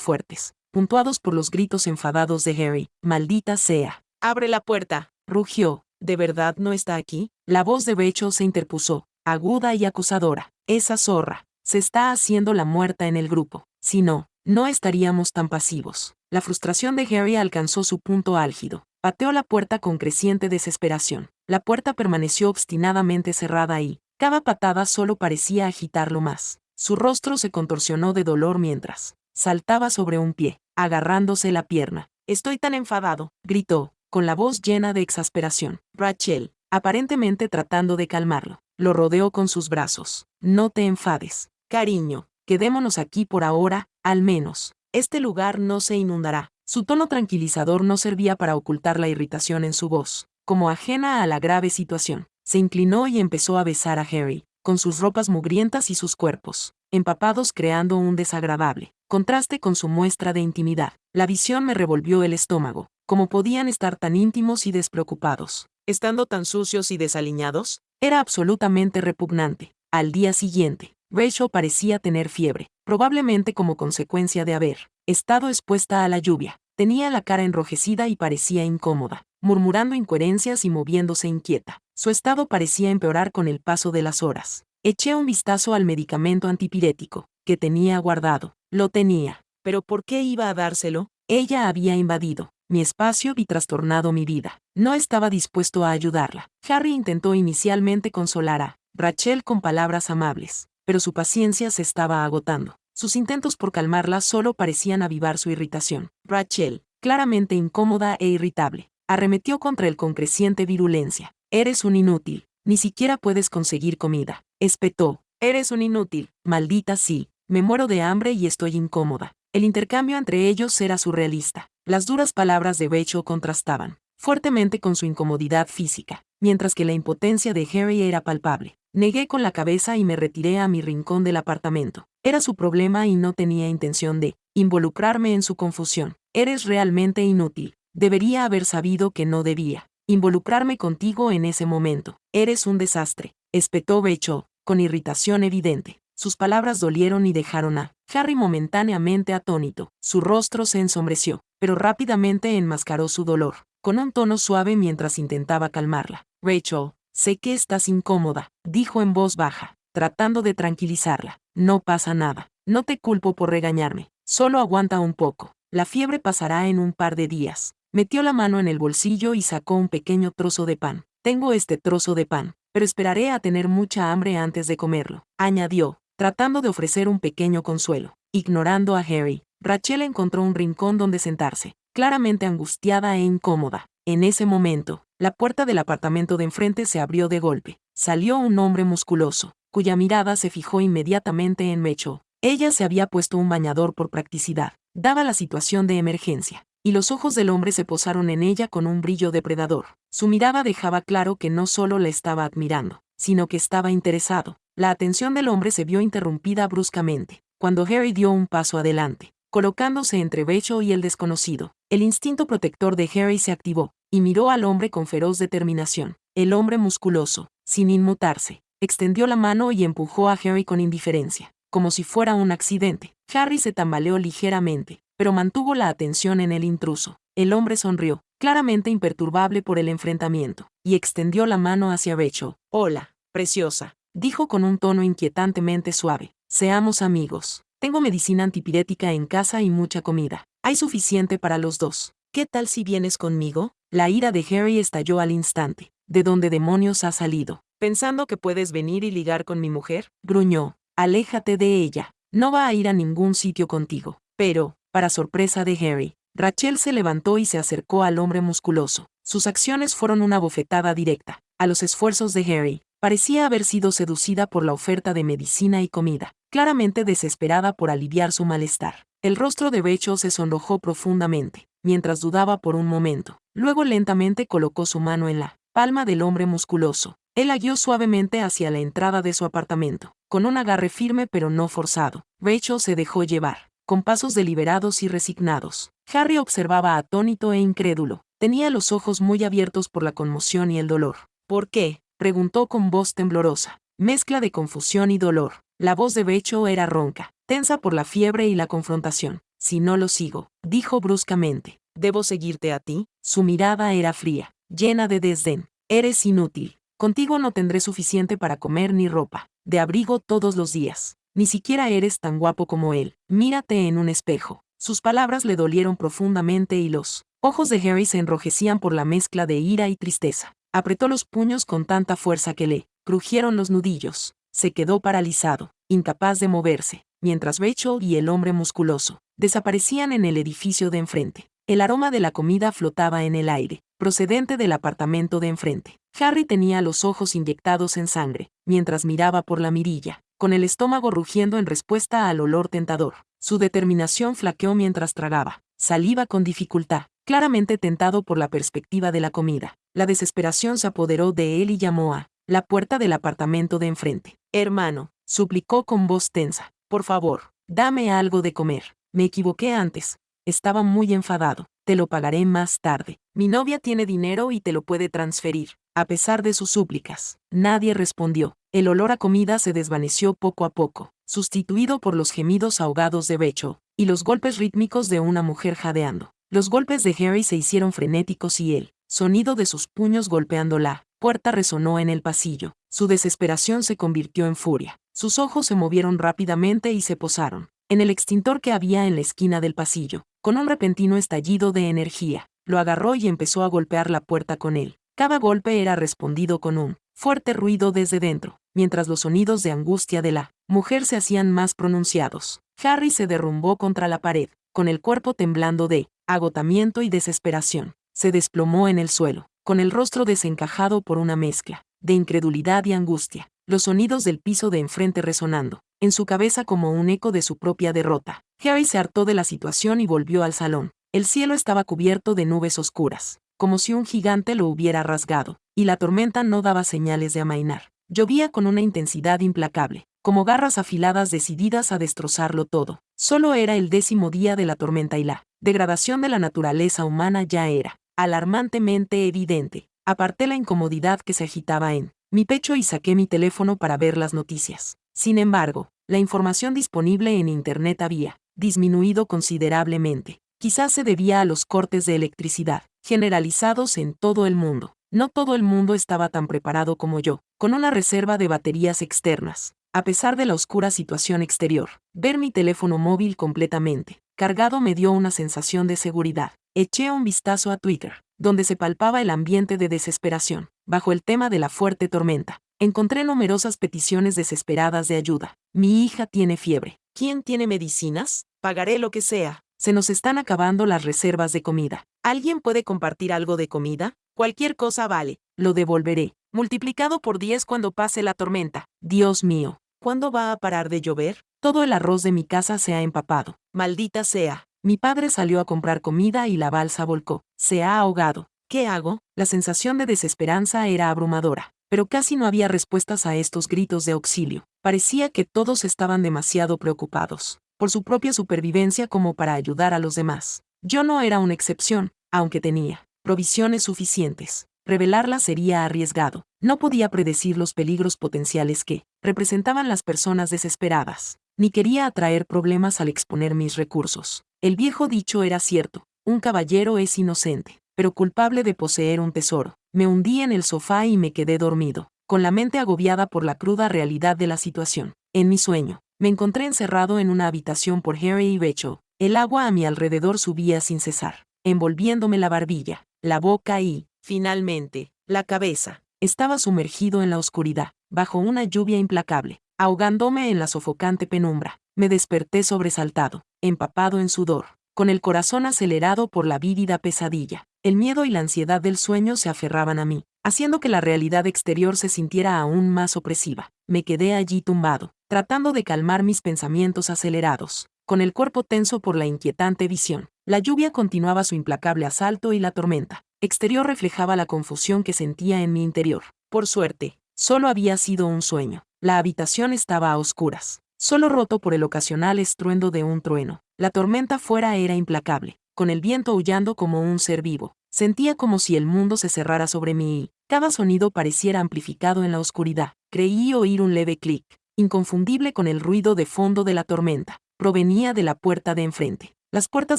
A: fuertes, puntuados por los gritos enfadados de Harry. Maldita sea. Abre la puerta, rugió. ¿De verdad no está aquí? La voz de Rachel se interpuso, aguda y acusadora. Esa zorra se está haciendo la muerta en el grupo. Si no, no estaríamos tan pasivos. La frustración de Harry alcanzó su punto álgido. Pateó la puerta con creciente desesperación. La puerta permaneció obstinadamente cerrada y cada patada solo parecía agitarlo más. Su rostro se contorsionó de dolor mientras saltaba sobre un pie, agarrándose la pierna. Estoy tan enfadado, gritó, con la voz llena de exasperación. Rachel, aparentemente tratando de calmarlo, lo rodeó con sus brazos. No te enfades, cariño, quedémonos aquí por ahora, al menos. Este lugar no se inundará. Su tono tranquilizador no servía para ocultar la irritación en su voz. Como ajena a la grave situación, se inclinó y empezó a besar a Harry, con sus ropas mugrientas y sus cuerpos empapados, creando un desagradable contraste con su muestra de intimidad. La visión me revolvió el estómago. ¿Cómo podían estar tan íntimos y despreocupados, estando tan sucios y desaliñados? Era absolutamente repugnante. Al día siguiente, Rachel parecía tener fiebre, probablemente como consecuencia de haber estado expuesta a la lluvia. Tenía la cara enrojecida y parecía incómoda, murmurando incoherencias y moviéndose inquieta. Su estado parecía empeorar con el paso de las horas. Eché un vistazo al medicamento antipirético que tenía guardado. Lo tenía. ¿Pero por qué iba a dárselo? Ella había invadido mi espacio y trastornado mi vida. No estaba dispuesto a ayudarla. Harry intentó inicialmente consolar a Rachel con palabras amables, pero su paciencia se estaba agotando. Sus intentos por calmarla solo parecían avivar su irritación. Rachel, claramente incómoda e irritable. Arremetió contra él con creciente virulencia. Eres un inútil. Ni siquiera puedes conseguir comida. Espetó. Eres un inútil. Maldita sí. Me muero de hambre y estoy incómoda. El intercambio entre ellos era surrealista. Las duras palabras de Rachel contrastaban fuertemente con su incomodidad física, mientras que la impotencia de Harry era palpable. Negué con la cabeza y me retiré a mi rincón del apartamento. Era su problema y no tenía intención de involucrarme en su confusión. Eres realmente inútil. Debería haber sabido que no debía involucrarme contigo en ese momento. Eres un desastre, espetó Rachel, con irritación evidente. Sus palabras dolieron y dejaron a Harry momentáneamente atónito. Su rostro se ensombreció, pero rápidamente enmascaró su dolor, con un tono suave mientras intentaba calmarla. Rachel, sé que estás incómoda, dijo en voz baja, tratando de tranquilizarla. No pasa nada. No te culpo por regañarme. Solo aguanta un poco. La fiebre pasará en un par de días. Metió la mano en el bolsillo y sacó un pequeño trozo de pan. Tengo este trozo de pan, pero esperaré a tener mucha hambre antes de comerlo, añadió, tratando de ofrecer un pequeño consuelo. Ignorando a Harry, Rachel encontró un rincón donde sentarse, claramente angustiada e incómoda. En ese momento, la puerta del apartamento de enfrente se abrió de golpe. Salió un hombre musculoso, cuya mirada se fijó inmediatamente en Rachel. Ella se había puesto un bañador por practicidad, dada la situación de emergencia, y los ojos del hombre se posaron en ella con un brillo depredador. Su mirada dejaba claro que no solo la estaba admirando, sino que estaba interesado. La atención del hombre se vio interrumpida bruscamente, cuando Harry dio un paso adelante, colocándose entre Rachel y el desconocido. El instinto protector de Harry se activó, y miró al hombre con feroz determinación. El hombre musculoso, sin inmutarse, extendió la mano y empujó a Harry con indiferencia, como si fuera un accidente. Harry se tambaleó ligeramente, pero mantuvo la atención en el intruso. El hombre sonrió, claramente imperturbable por el enfrentamiento, y extendió la mano hacia Rachel. Hola, preciosa, dijo con un tono inquietantemente suave. Seamos amigos. Tengo medicina antipirética en casa y mucha comida. Hay suficiente para los dos. ¿Qué tal si vienes conmigo? La ira de Harry estalló al instante. ¿De dónde demonios ha salido? ¿Pensando que puedes venir y ligar con mi mujer? Gruñó. Aléjate de ella. No va a ir a ningún sitio contigo. Pero, para sorpresa de Harry, Rachel se levantó y se acercó al hombre musculoso. Sus acciones fueron una bofetada directa a los esfuerzos de Harry. Parecía haber sido seducida por la oferta de medicina y comida, claramente desesperada por aliviar su malestar. El rostro de Rachel se sonrojó profundamente, mientras dudaba por un momento. Luego lentamente colocó su mano en la palma del hombre musculoso. Él la guió suavemente hacia la entrada de su apartamento, con un agarre firme pero no forzado. Rachel se dejó llevar, con pasos deliberados y resignados. Harry observaba atónito e incrédulo. Tenía los ojos muy abiertos por la conmoción y el dolor. ¿Por qué?, preguntó con voz temblorosa, mezcla de confusión y dolor. La voz de Rachel era ronca, tensa por la fiebre y la confrontación. Si no lo sigo, dijo bruscamente. ¿Debo seguirte a ti? Su mirada era fría, llena de desdén. Eres inútil. Contigo no tendré suficiente para comer ni ropa de abrigo todos los días. Ni siquiera eres tan guapo como él. Mírate en un espejo. Sus palabras le dolieron profundamente y los ojos de Harry se enrojecían por la mezcla de ira y tristeza. Apretó los puños con tanta fuerza que le crujieron los nudillos. Se quedó paralizado, incapaz de moverse, mientras Rachel y el hombre musculoso desaparecían en el edificio de enfrente. El aroma de la comida flotaba en el aire, procedente del apartamento de enfrente. Harry tenía los ojos inyectados en sangre, mientras miraba por la mirilla, con el estómago rugiendo en respuesta al olor tentador. Su determinación flaqueó mientras tragaba saliva con dificultad, claramente tentado por la perspectiva de la comida. La desesperación se apoderó de él y llamó a la puerta del apartamento de enfrente. Hermano, suplicó con voz tensa, por favor, dame algo de comer. Me equivoqué antes. Estaba muy enfadado. Te lo pagaré más tarde. Mi novia tiene dinero y te lo puede transferir. A pesar de sus súplicas, nadie respondió. El olor a comida se desvaneció poco a poco, sustituido por los gemidos ahogados de Rachel y los golpes rítmicos de una mujer jadeando. Los golpes de Harry se hicieron frenéticos y el sonido de sus puños golpeando la puerta resonó en el pasillo. Su desesperación se convirtió en furia. Sus ojos se movieron rápidamente y se posaron en el extintor que había en la esquina del pasillo. Con un repentino estallido de energía, lo agarró y empezó a golpear la puerta con él. Cada golpe era respondido con un fuerte ruido desde dentro, mientras los sonidos de angustia de la mujer se hacían más pronunciados. Harry se derrumbó contra la pared, con el cuerpo temblando de agotamiento y desesperación. Se desplomó en el suelo, con el rostro desencajado por una mezcla de incredulidad y angustia, los sonidos del piso de enfrente resonando en su cabeza como un eco de su propia derrota. Harry se hartó de la situación y volvió al salón. El cielo estaba cubierto de nubes oscuras, como si un gigante lo hubiera rasgado, y la tormenta no daba señales de amainar. Llovía con una intensidad implacable, como garras afiladas decididas a destrozarlo todo. Solo era el 10º día de la tormenta y la degradación de la naturaleza humana ya era alarmantemente evidente. Aparté la incomodidad que se agitaba en mi pecho y saqué mi teléfono para ver las noticias. Sin embargo, la información disponible en Internet había disminuido considerablemente. Quizás se debía a los cortes de electricidad, generalizados en todo el mundo. No todo el mundo estaba tan preparado como yo, con una reserva de baterías externas. A pesar de la oscura situación exterior, ver mi teléfono móvil completamente cargado me dio una sensación de seguridad. Eché un vistazo a Twitter, donde se palpaba el ambiente de desesperación. Bajo el tema de la fuerte tormenta, encontré numerosas peticiones desesperadas de ayuda. Mi hija tiene fiebre. ¿Quién tiene medicinas? Pagaré lo que sea. Se nos están acabando las reservas de comida. ¿Alguien puede compartir algo de comida? Cualquier cosa vale. Lo devolveré. Multiplicado por 10 cuando pase la tormenta. Dios mío, ¿cuándo va a parar de llover? Todo el arroz de mi casa se ha empapado. Maldita sea. Mi padre salió a comprar comida y la balsa volcó. Se ha ahogado. ¿Qué hago? La sensación de desesperanza era abrumadora, pero casi no había respuestas a estos gritos de auxilio. Parecía que todos estaban demasiado preocupados por su propia supervivencia como para ayudar a los demás. Yo no era una excepción, aunque tenía provisiones suficientes. Revelarlas sería arriesgado. No podía predecir los peligros potenciales que representaban las personas desesperadas, ni quería atraer problemas al exponer mis recursos. El viejo dicho era cierto: un caballero es inocente, pero culpable de poseer un tesoro. Me hundí en el sofá y me quedé dormido, con la mente agobiada por la cruda realidad de la situación. En mi sueño, me encontré encerrado en una habitación por Harry y Rachel. El agua a mi alrededor subía sin cesar, envolviéndome la barbilla, la boca y, finalmente, la cabeza. Estaba sumergido en la oscuridad, bajo una lluvia implacable, ahogándome en la sofocante penumbra. Me desperté sobresaltado, empapado en sudor, con el corazón acelerado por la vívida pesadilla. El miedo y la ansiedad del sueño se aferraban a mí, haciendo que la realidad exterior se sintiera aún más opresiva. Me quedé allí tumbado, tratando de calmar mis pensamientos acelerados, con el cuerpo tenso por la inquietante visión. La lluvia continuaba su implacable asalto y la tormenta exterior reflejaba la confusión que sentía en mi interior. Por suerte, solo había sido un sueño. La habitación estaba a oscuras, solo roto por el ocasional estruendo de un trueno. La tormenta fuera era implacable, con el viento aullando como un ser vivo. Sentía como si el mundo se cerrara sobre mí y cada sonido pareciera amplificado en la oscuridad. Creí oír un leve clic, inconfundible con el ruido de fondo de la tormenta. Provenía de la puerta de enfrente. Las puertas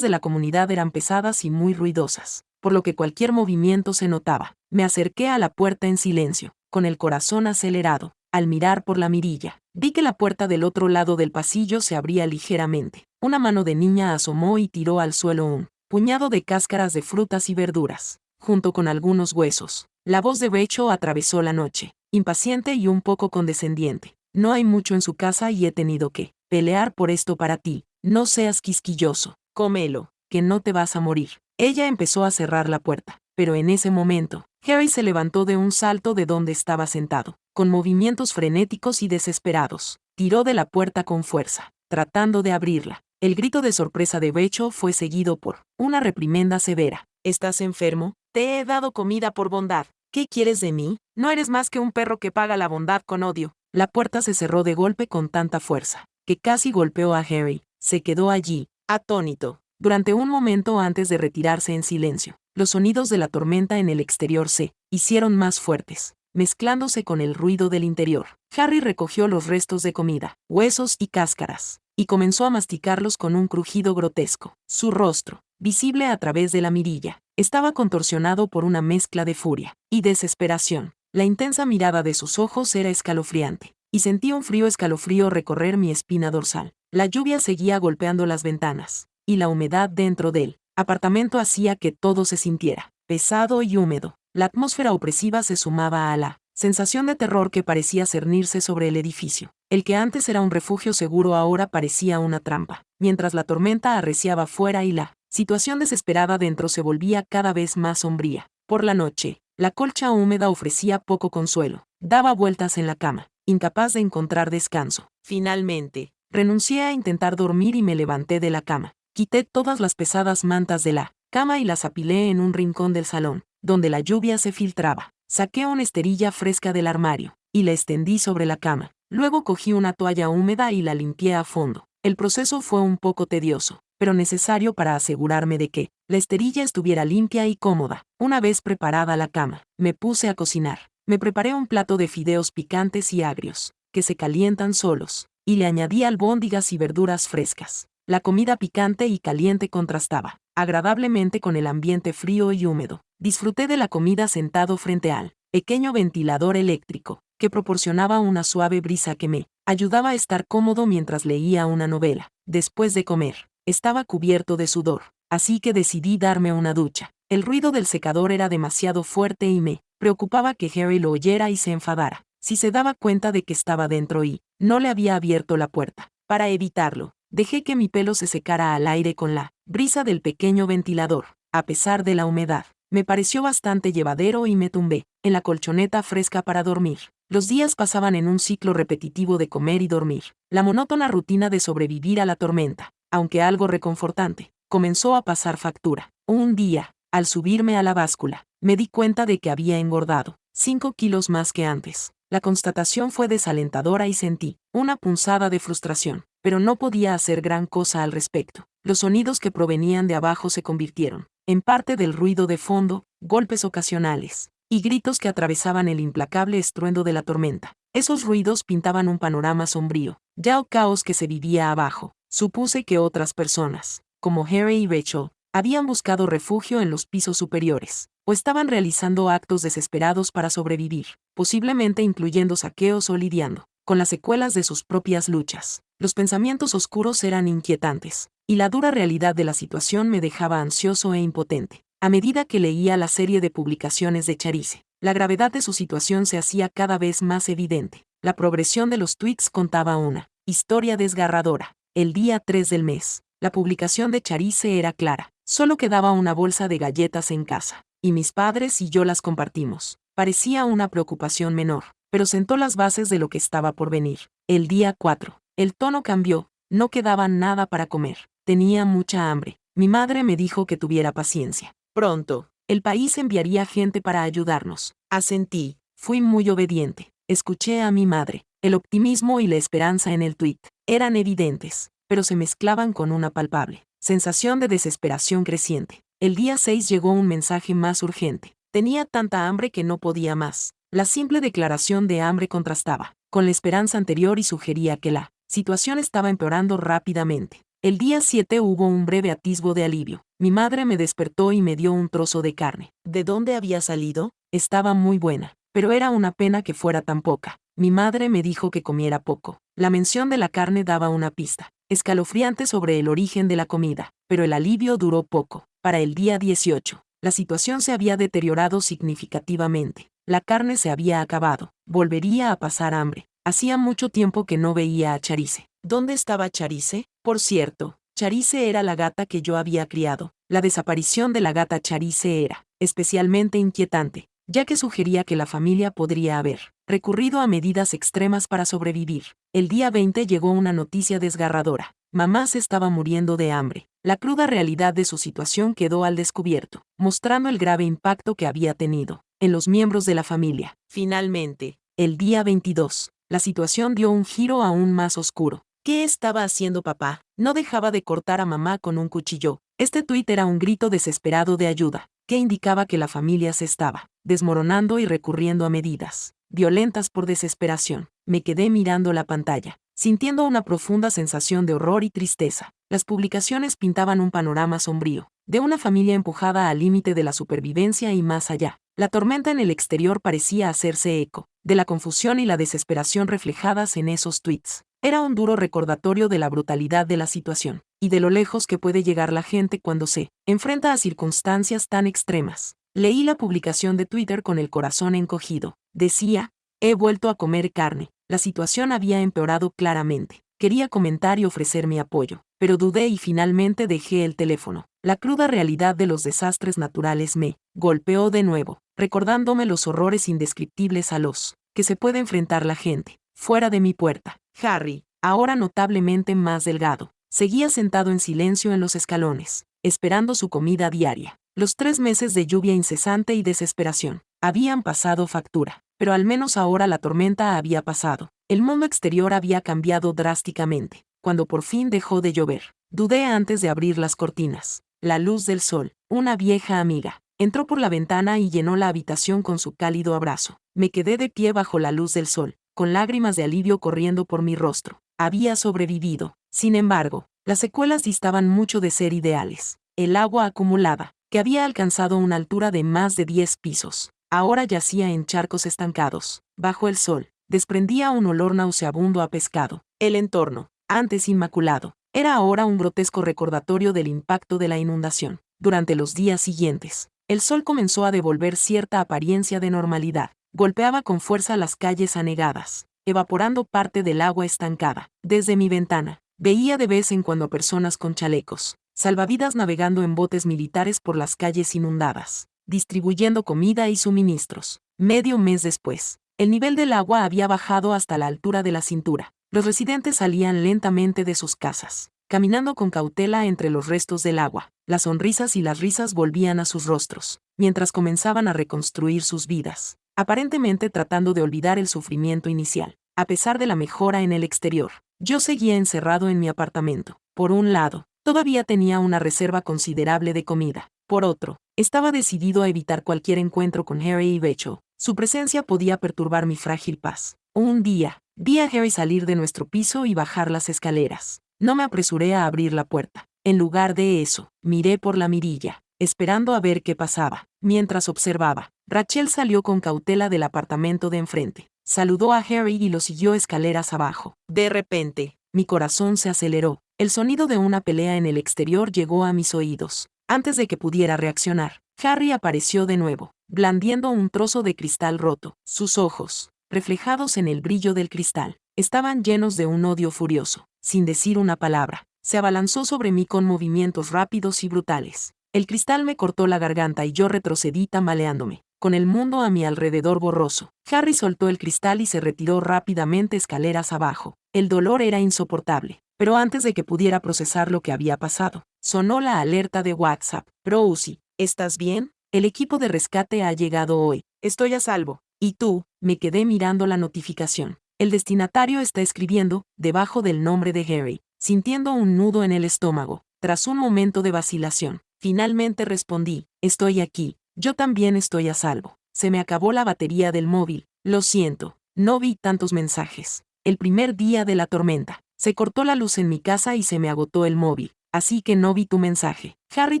A: de la comunidad eran pesadas y muy ruidosas, por lo que cualquier movimiento se notaba. Me acerqué a la puerta en silencio, con el corazón acelerado. Al mirar por la mirilla, vi que la puerta del otro lado del pasillo se abría ligeramente. Una mano de niña asomó y tiró al suelo un puñado de cáscaras de frutas y verduras, junto con algunos huesos. La voz de Rachel atravesó la noche, impaciente y un poco condescendiente. No hay mucho en su casa y he tenido que pelear por esto para ti. No seas quisquilloso. Cómelo, que no te vas a morir. Ella empezó a cerrar la puerta, pero en ese momento, Harry se levantó de un salto de donde estaba sentado, con movimientos frenéticos y desesperados. Tiró de la puerta con fuerza, tratando de abrirla. El grito de sorpresa de Rachel fue seguido por una reprimenda severa. ¿Estás enfermo? Te he dado comida por bondad. ¿Qué quieres de mí? No eres más que un perro que paga la bondad con odio. La puerta se cerró de golpe con tanta fuerza, que casi golpeó a Harry. Se quedó allí, atónito, durante un momento antes de retirarse en silencio. Los sonidos de la tormenta en el exterior se hicieron más fuertes, mezclándose con el ruido del interior. Harry recogió los restos de comida, huesos y cáscaras, y comenzó a masticarlos con un crujido grotesco. Su rostro, visible a través de la mirilla, estaba contorsionado por una mezcla de furia y desesperación. La intensa mirada de sus ojos era escalofriante, y sentí un frío escalofrío recorrer mi espina dorsal. La lluvia seguía golpeando las ventanas, y la humedad dentro del apartamento hacía que todo se sintiera pesado y húmedo. La atmósfera opresiva se sumaba a la sensación de terror que parecía cernirse sobre el edificio. El que antes era un refugio seguro ahora parecía una trampa. Mientras la tormenta arreciaba fuera y la Situación desesperada dentro se volvía cada vez más sombría. Por la noche, la colcha húmeda ofrecía poco consuelo. Daba vueltas en la cama, incapaz de encontrar descanso. Finalmente, renuncié a intentar dormir y me levanté de la cama. Quité todas las pesadas mantas de la cama y las apilé en un rincón del salón, donde la lluvia se filtraba. Saqué una esterilla fresca del armario y la extendí sobre la cama. Luego cogí una toalla húmeda y la limpié a fondo. El proceso fue un poco tedioso, pero necesario para asegurarme de que la esterilla estuviera limpia y cómoda. Una vez preparada la cama, me puse a cocinar. Me preparé un plato de fideos picantes y agrios, que se calientan solos, y le añadí albóndigas y verduras frescas. La comida picante y caliente contrastaba agradablemente con el ambiente frío y húmedo. Disfruté de la comida sentado frente al pequeño ventilador eléctrico, que proporcionaba una suave brisa que me ayudaba a estar cómodo mientras leía una novela. Después de comer, estaba cubierto de sudor, así que decidí darme una ducha. El ruido del secador era demasiado fuerte y me preocupaba que Harry lo oyera y se enfadara si se daba cuenta de que estaba dentro y no le había abierto la puerta. Para evitarlo, dejé que mi pelo se secara al aire con la brisa del pequeño ventilador. A pesar de la humedad, me pareció bastante llevadero y me tumbé en la colchoneta fresca para dormir. Los días pasaban en un ciclo repetitivo de comer y dormir. La monótona rutina de sobrevivir a la tormenta, aunque algo reconfortante, comenzó a pasar factura. Un día, al subirme a la báscula, me di cuenta de que había engordado 5 kilos más que antes. La constatación fue desalentadora y sentí una punzada de frustración, pero no podía hacer gran cosa al respecto. Los sonidos que provenían de abajo se convirtieron en parte del ruido de fondo, golpes ocasionales y gritos que atravesaban el implacable estruendo de la tormenta. Esos ruidos pintaban un panorama sombrío, ya el caos que se vivía abajo. Supuse que otras personas, como Harry y Rachel, habían buscado refugio en los pisos superiores, o estaban realizando actos desesperados para sobrevivir, posiblemente incluyendo saqueos o lidiando con las secuelas de sus propias luchas. Los pensamientos oscuros eran inquietantes, y la dura realidad de la situación me dejaba ansioso e impotente. A medida que leía la serie de publicaciones de Charisse, la gravedad de su situación se hacía cada vez más evidente. La progresión de los tweets contaba una historia desgarradora. El día 3 del mes, la publicación de Charisse era clara. Solo quedaba una bolsa de galletas en casa, y mis padres y yo las compartimos. Parecía una preocupación menor, pero sentó las bases de lo que estaba por venir. El día 4, el tono cambió, no quedaba nada para comer. Tenía mucha hambre. Mi madre me dijo que tuviera paciencia. Pronto, el país enviaría gente para ayudarnos. Asentí, fui muy obediente. Escuché a mi madre. El optimismo y la esperanza en el tuit eran evidentes, pero se mezclaban con una palpable sensación de desesperación creciente. El día 6 llegó un mensaje más urgente. Tenía tanta hambre que no podía más. La simple declaración de hambre contrastaba con la esperanza anterior y sugería que la situación estaba empeorando rápidamente. El día 7 hubo un breve atisbo de alivio. Mi madre me despertó y me dio un trozo de carne. ¿De dónde había salido? Estaba muy buena, pero era una pena que fuera tan poca. Mi madre me dijo que comiera poco. La mención de la carne daba una pista escalofriante sobre el origen de la comida, pero el alivio duró poco. Para el día 18, la situación se había deteriorado significativamente. La carne se había acabado. Volvería a pasar hambre. Hacía mucho tiempo que no veía a Charisse. ¿Dónde estaba Charisse? Por cierto, Charisse era la gata que yo había criado. La desaparición de la gata Charisse era especialmente inquietante, ya que sugería que la familia podría haber recurrido a medidas extremas para sobrevivir. El día 20 llegó una noticia desgarradora. Mamá se estaba muriendo de hambre. La cruda realidad de su situación quedó al descubierto, mostrando el grave impacto que había tenido en los miembros de la familia. Finalmente, el día 22, la situación dio un giro aún más oscuro. ¿Qué estaba haciendo papá? No dejaba de cortar a mamá con un cuchillo. Este tuit era un grito desesperado de ayuda, que indicaba que la familia se estaba desmoronando y recurriendo a medidas violentas por desesperación. Me quedé mirando la pantalla, sintiendo una profunda sensación de horror y tristeza. Las publicaciones pintaban un panorama sombrío, de una familia empujada al límite de la supervivencia y más allá. La tormenta en el exterior parecía hacerse eco de la confusión y la desesperación reflejadas en esos tweets. Era un duro recordatorio de la brutalidad de la situación, y de lo lejos que puede llegar la gente cuando se enfrenta a circunstancias tan extremas. Leí la publicación de Twitter con el corazón encogido. Decía, he vuelto a comer carne. La situación había empeorado claramente. Quería comentar y ofrecer mi apoyo, pero dudé y finalmente dejé el teléfono. La cruda realidad de los desastres naturales me golpeó de nuevo, recordándome los horrores indescriptibles a los que se puede enfrentar la gente. Fuera de mi puerta, Harry, ahora notablemente más delgado, seguía sentado en silencio en los escalones, esperando su comida diaria. Los 3 meses de lluvia incesante y desesperación habían pasado factura, pero al menos ahora la tormenta había pasado. El mundo exterior había cambiado drásticamente. Cuando por fin dejó de llover, dudé antes de abrir las cortinas. La luz del sol, una vieja amiga, entró por la ventana y llenó la habitación con su cálido abrazo. Me quedé de pie bajo la luz del sol, con lágrimas de alivio corriendo por mi rostro. Había sobrevivido. Sin embargo, las secuelas distaban mucho de ser ideales. El agua acumulada, que había alcanzado una altura de más de 10 pisos, ahora yacía en charcos estancados. Bajo el sol, desprendía un olor nauseabundo a pescado. El entorno, antes inmaculado, era ahora un grotesco recordatorio del impacto de la inundación. Durante los días siguientes, el sol comenzó a devolver cierta apariencia de normalidad. Golpeaba con fuerza las calles anegadas, evaporando parte del agua estancada. Desde mi ventana, veía de vez en cuando personas con chalecos salvavidas navegando en botes militares por las calles inundadas, distribuyendo comida y suministros. Medio mes después, el nivel del agua había bajado hasta la altura de la cintura. Los residentes salían lentamente de sus casas, caminando con cautela entre los restos del agua. Las sonrisas y las risas volvían a sus rostros, mientras comenzaban a reconstruir sus vidas, aparentemente tratando de olvidar el sufrimiento inicial. A pesar de la mejora en el exterior, yo seguía encerrado en mi apartamento. Por un lado, todavía tenía una reserva considerable de comida. Por otro, estaba decidido a evitar cualquier encuentro con Harry y Rachel. Su presencia podía perturbar mi frágil paz. Un día, vi a Harry salir de nuestro piso y bajar las escaleras. No me apresuré a abrir la puerta. En lugar de eso, miré por la mirilla, esperando a ver qué pasaba. Mientras observaba, Rachel salió con cautela del apartamento de enfrente. Saludó a Harry y lo siguió escaleras abajo. De repente, mi corazón se aceleró. El sonido de una pelea en el exterior llegó a mis oídos. Antes de que pudiera reaccionar, Harry apareció de nuevo, blandiendo un trozo de cristal roto. Sus ojos, reflejados en el brillo del cristal, estaban llenos de un odio furioso. Sin decir una palabra, se abalanzó sobre mí con movimientos rápidos y brutales. El cristal me cortó la garganta y yo retrocedí tambaleándome, con el mundo a mi alrededor borroso. Harry soltó el cristal y se retiró rápidamente escaleras abajo. El dolor era insoportable, pero antes de que pudiera procesar lo que había pasado, sonó la alerta de WhatsApp. Rosie, ¿estás bien? El equipo de rescate ha llegado hoy. Estoy a salvo. ¿Y tú? Me quedé mirando la notificación. El destinatario está escribiendo, debajo del nombre de Harry, sintiendo un nudo en el estómago. Tras un momento de vacilación, finalmente respondí, estoy aquí. Yo también estoy a salvo. Se me acabó la batería del móvil. Lo siento, no vi tantos mensajes. El primer día de la tormenta, se cortó la luz en mi casa y se me agotó el móvil, así que no vi tu mensaje. Harry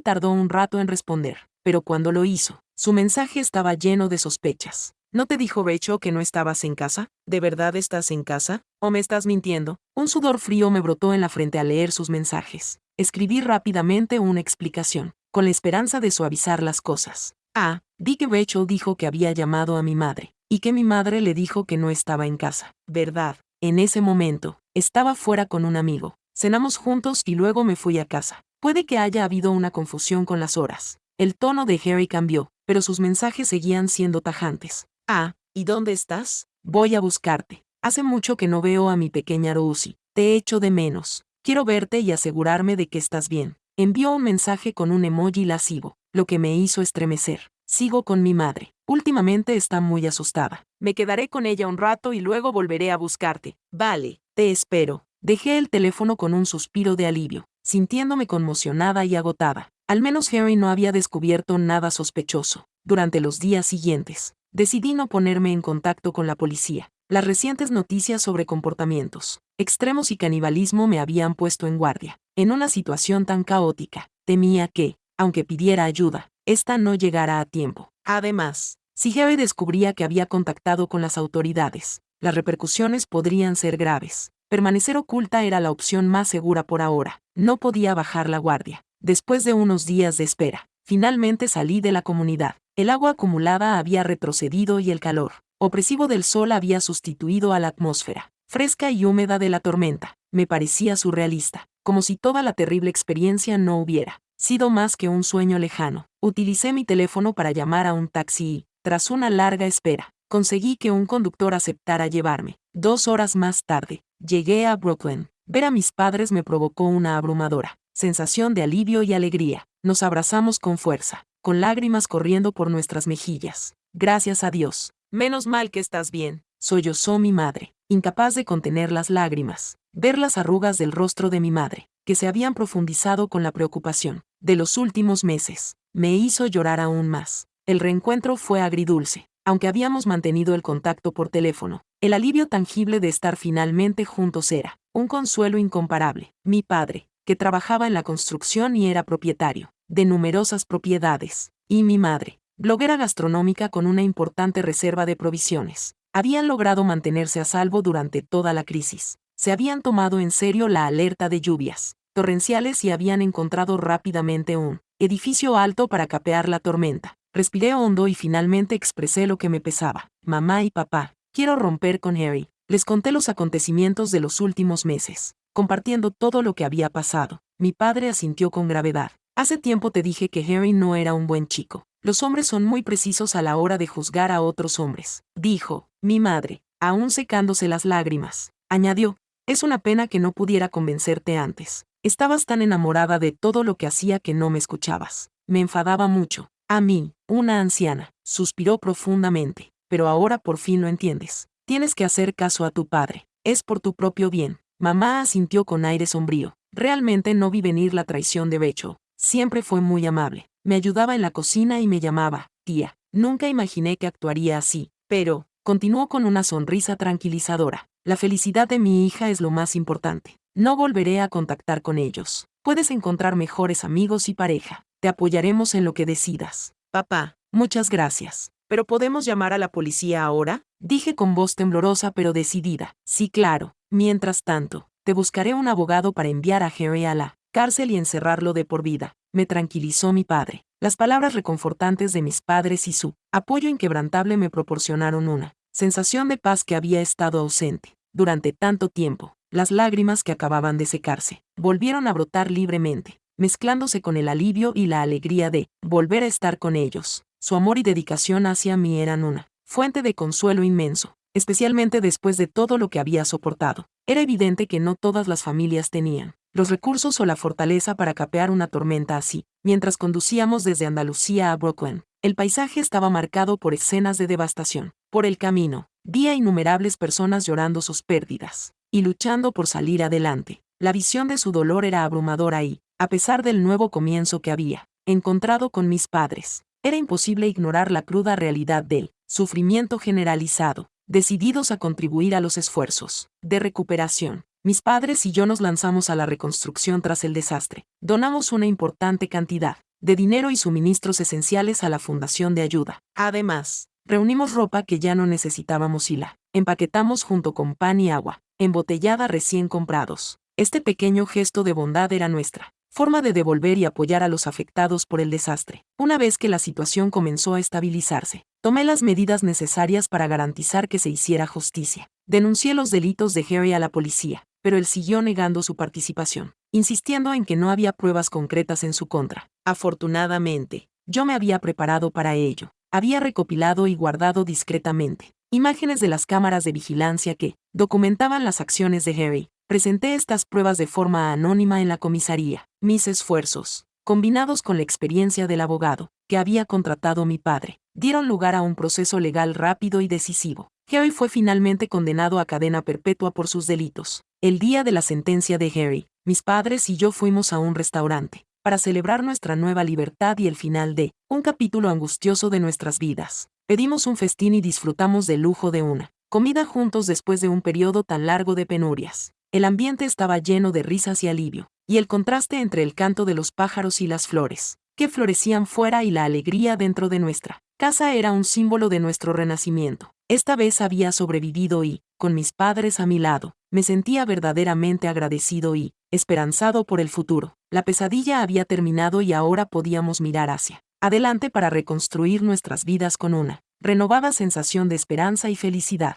A: tardó un rato en responder, pero cuando lo hizo, su mensaje estaba lleno de sospechas. ¿No te dijo Rachel que no estabas en casa? ¿De verdad estás en casa? ¿O me estás mintiendo? Un sudor frío me brotó en la frente al leer sus mensajes. Escribí rápidamente una explicación, con la esperanza de suavizar las cosas. Vi que Rachel dijo que había llamado a mi madre, y que mi madre le dijo que no estaba en casa. ¿Verdad? En ese momento, estaba fuera con un amigo. Cenamos juntos y luego me fui a casa. Puede que haya habido una confusión con las horas. El tono de Harry cambió, pero sus mensajes seguían siendo tajantes. ¿Y dónde estás? Voy a buscarte. Hace mucho que no veo a mi pequeña Rosie. Te echo de menos. Quiero verte y asegurarme de que estás bien. Envió un mensaje con un emoji lascivo, lo que me hizo estremecer. Sigo con mi madre. Últimamente está muy asustada. Me quedaré con ella un rato y luego volveré a buscarte. Vale, te espero. Dejé el teléfono con un suspiro de alivio, sintiéndome conmocionada y agotada. Al menos Harry no había descubierto nada sospechoso. Durante los días siguientes, decidí no ponerme en contacto con la policía. Las recientes noticias sobre comportamientos extremos y canibalismo me habían puesto en guardia. En una situación tan caótica, temía que, aunque pidiera ayuda, esta no llegara a tiempo. Además, si Harry descubría que había contactado con las autoridades, las repercusiones podrían ser graves. Permanecer oculta era la opción más segura por ahora. No podía bajar la guardia. Después de unos días de espera, finalmente salí de la comunidad. El agua acumulada había retrocedido y el calor opresivo del sol había sustituido a la atmósfera fresca y húmeda de la tormenta. me parecía surrealista, como si toda la terrible experiencia no hubiera sido más que un sueño lejano. Utilicé mi teléfono para llamar a un taxi y, tras una larga espera, conseguí que un conductor aceptara llevarme. 2 horas más tarde, llegué a Brooklyn. Ver a mis padres me provocó una abrumadora sensación de alivio y alegría. Nos abrazamos con fuerza, con lágrimas corriendo por nuestras mejillas. Gracias a Dios. Menos mal que estás bien, sollozó mi madre, incapaz de contener las lágrimas. Ver las arrugas del rostro de mi madre, que se habían profundizado con la preocupación de los últimos meses, me hizo llorar aún más. El reencuentro fue agridulce, aunque habíamos mantenido el contacto por teléfono. El alivio tangible de estar finalmente juntos era un consuelo incomparable. Mi padre, que trabajaba en la construcción y era propietario de numerosas propiedades, y mi madre, bloguera gastronómica con una importante reserva de provisiones, habían logrado mantenerse a salvo durante toda la crisis. Se habían tomado en serio la alerta de lluvias torrenciales y habían encontrado rápidamente un edificio alto para capear la tormenta. Respiré hondo y finalmente expresé lo que me pesaba. Mamá y papá, quiero romper con Harry. Les conté los acontecimientos de los últimos meses, compartiendo todo lo que había pasado. Mi padre asintió con gravedad. Hace tiempo te dije que Harry no era un buen chico. Los hombres son muy precisos a la hora de juzgar a otros hombres, dijo mi madre, aún secándose las lágrimas. Añadió, es una pena que no pudiera convencerte antes. Estabas tan enamorada de todo lo que hacía que no me escuchabas. Me enfadaba mucho. A mí, una anciana, suspiró profundamente. Pero ahora por fin lo entiendes. Tienes que hacer caso a tu padre. Es por tu propio bien. Mamá asintió con aire sombrío. Realmente no vi venir la traición de Becho. Siempre fue muy amable. Me ayudaba en la cocina y me llamaba tía. Nunca imaginé que actuaría así. Pero, continuó con una sonrisa tranquilizadora. La felicidad de mi hija es lo más importante. No volveré a contactar con ellos. Puedes encontrar mejores amigos y pareja. Te apoyaremos en lo que decidas. Papá, muchas gracias. ¿Pero podemos llamar a la policía ahora? Dije con voz temblorosa pero decidida. Sí, claro. Mientras tanto, te buscaré un abogado para enviar a Harry a la cárcel y encerrarlo de por vida. Me tranquilizó mi padre. Las palabras reconfortantes de mis padres y su apoyo inquebrantable me proporcionaron una sensación de paz que había estado ausente durante tanto tiempo. Las lágrimas que acababan de secarse volvieron a brotar libremente, mezclándose con el alivio y la alegría de volver a estar con ellos. Su amor y dedicación hacia mí eran una fuente de consuelo inmenso, especialmente después de todo lo que había soportado. Era evidente que no todas las familias tenían los recursos o la fortaleza para capear una tormenta así. Mientras conducíamos desde Andalucía a Brooklyn, el paisaje estaba marcado por escenas de devastación. Por el camino, vi a innumerables personas llorando sus pérdidas y luchando por salir adelante. La visión de su dolor era abrumadora y, a pesar del nuevo comienzo que había encontrado con mis padres, era imposible ignorar la cruda realidad del sufrimiento generalizado. Decididos a contribuir a los esfuerzos de recuperación, mis padres y yo nos lanzamos a la reconstrucción tras el desastre. Donamos una importante cantidad de dinero y suministros esenciales a la Fundación de Ayuda. Además, reunimos ropa que ya no necesitábamos y la empaquetamos junto con pan y agua, embotellada recién comprados. Este pequeño gesto de bondad era nuestra forma de devolver y apoyar a los afectados por el desastre. Una vez que la situación comenzó a estabilizarse, tomé las medidas necesarias para garantizar que se hiciera justicia. Denuncié los delitos de Harry a la policía, pero él siguió negando su participación, insistiendo en que no había pruebas concretas en su contra. Afortunadamente, yo me había preparado para ello. Había recopilado y guardado discretamente imágenes de las cámaras de vigilancia que documentaban las acciones de Harry. Presenté estas pruebas de forma anónima en la comisaría. Mis esfuerzos, combinados con la experiencia del abogado que había contratado mi padre, dieron lugar a un proceso legal rápido y decisivo. Harry fue finalmente condenado a cadena perpetua por sus delitos. El día de la sentencia de Harry, mis padres y yo fuimos a un restaurante para celebrar nuestra nueva libertad y el final de un capítulo angustioso de nuestras vidas. Pedimos un festín y disfrutamos del lujo de una comida juntos después de un periodo tan largo de penurias. El ambiente estaba lleno de risas y alivio, y el contraste entre el canto de los pájaros y las flores, que florecían fuera y la alegría dentro de nuestra casa era un símbolo de nuestro renacimiento. Esta vez había sobrevivido y, con mis padres a mi lado, me sentía verdaderamente agradecido y esperanzado por el futuro. La pesadilla había terminado y ahora podíamos mirar hacia adelante para reconstruir nuestras vidas con una renovada sensación de esperanza y felicidad.